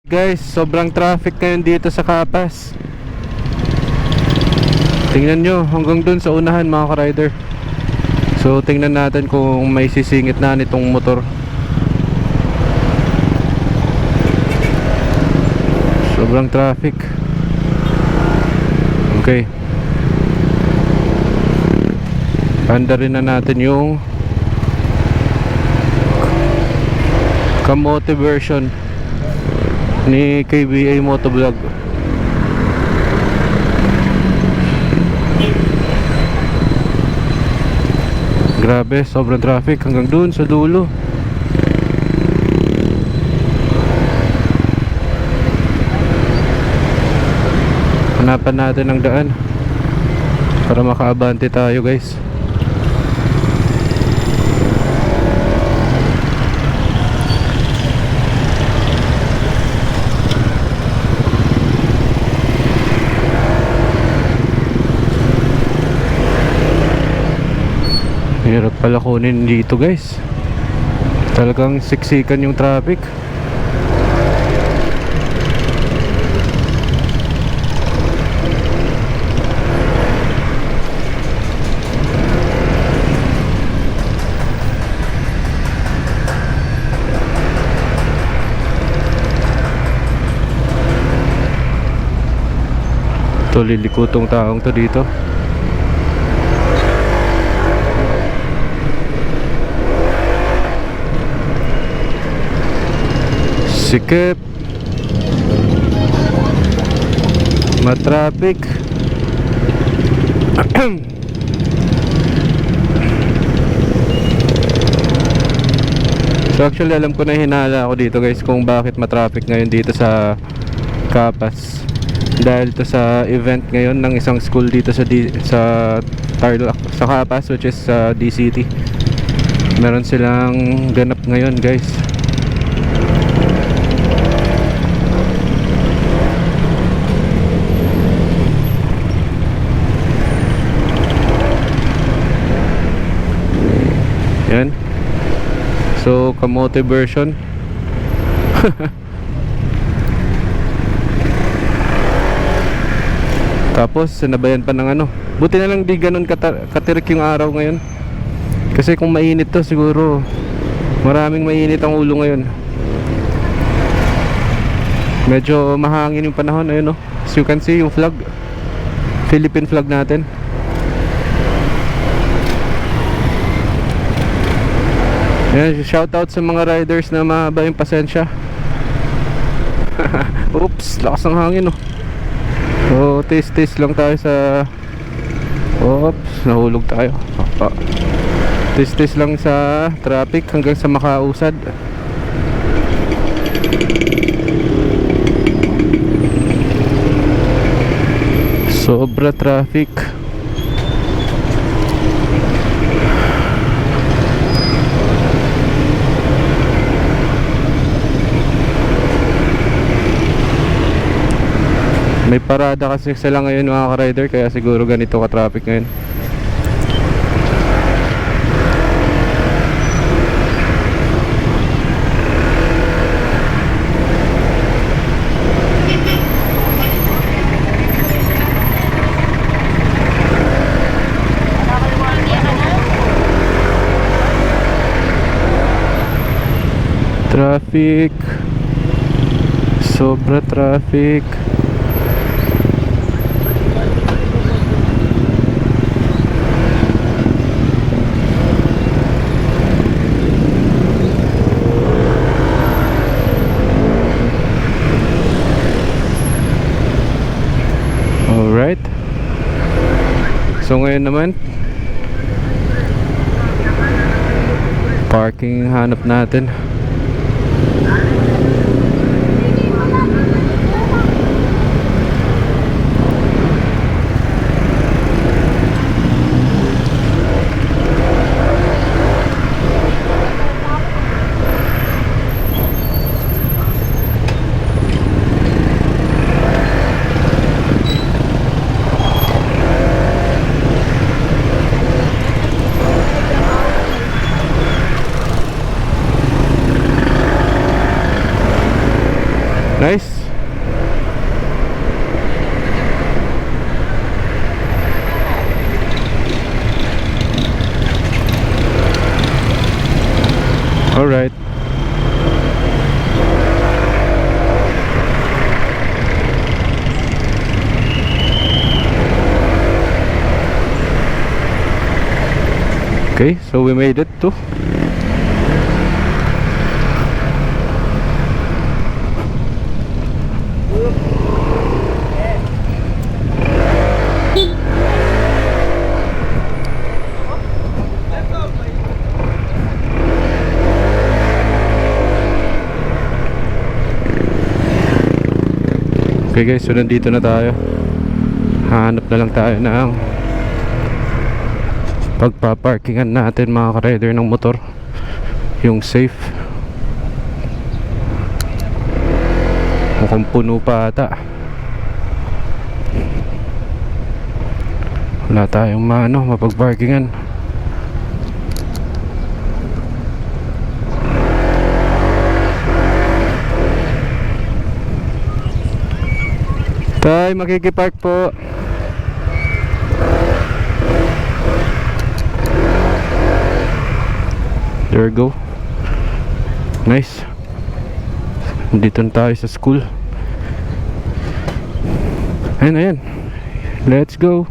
Guys, sobrang traffic ngayon dito sa Capas. Tingnan nyo, hanggang dun sa unahan mga ka-rider. So, tingnan natin kung may sisingit na nitong motor. Sobrang traffic. Okay. Handa rin na natin yung kamote version ni KBA Motovlog. Grabe, sobrang traffic hanggang dun sa dulo. Hanapan natin ang daan para makaabante tayo, guys. Hirap pala kunin dito, guys. Talagang siksikan yung traffic. Ito, lilikutong taong to dito. Sikip, matraffic. So actually alam ko na, hinala ako dito, guys, kung bakit matraffic ngayon dito sa Capas. Dahil to sa event ngayon ng isang school dito sa Tarlac, sa Capas, which is sa DCT. Meron silang ganap ngayon, guys. Yan. So, kamote version. Tapos, sinabayan pa ng ano. Buti na lang di ganun katirik yung araw ngayon. Kasi kung mainit to, siguro maraming mainit ang ulo ngayon. Medyo mahangin yung panahon. Ayun, no? As you can see, yung flag, Philippine flag natin. Yan, shoutout sa mga riders na mahaba yung pasensya. Oops, lakas ng hangin, oh. So, taste lang tayo sa... Oops, nahulog tayo. Taste lang sa traffic hanggang sa makausad. Sobra traffic. May parada kasi sila ngayon, mga ka-rider, kaya siguro ganito ka-traffic ngayon. Traffic. Sobra traffic. Alright. So ngayon naman, parking hanap natin. Nice. Alright. Okay, so we made it to okay guys, so nandito na tayo. Hanap na lang tayo ng pagpaparkingan natin mga ka-rider ng motor, yung safe. Mukhang puno pa ata. Wala tayong mapagparkingan. Tay, makikipark po. There we go. Nice. Dito na tayo sa school. Ayan, ayan. Let's go.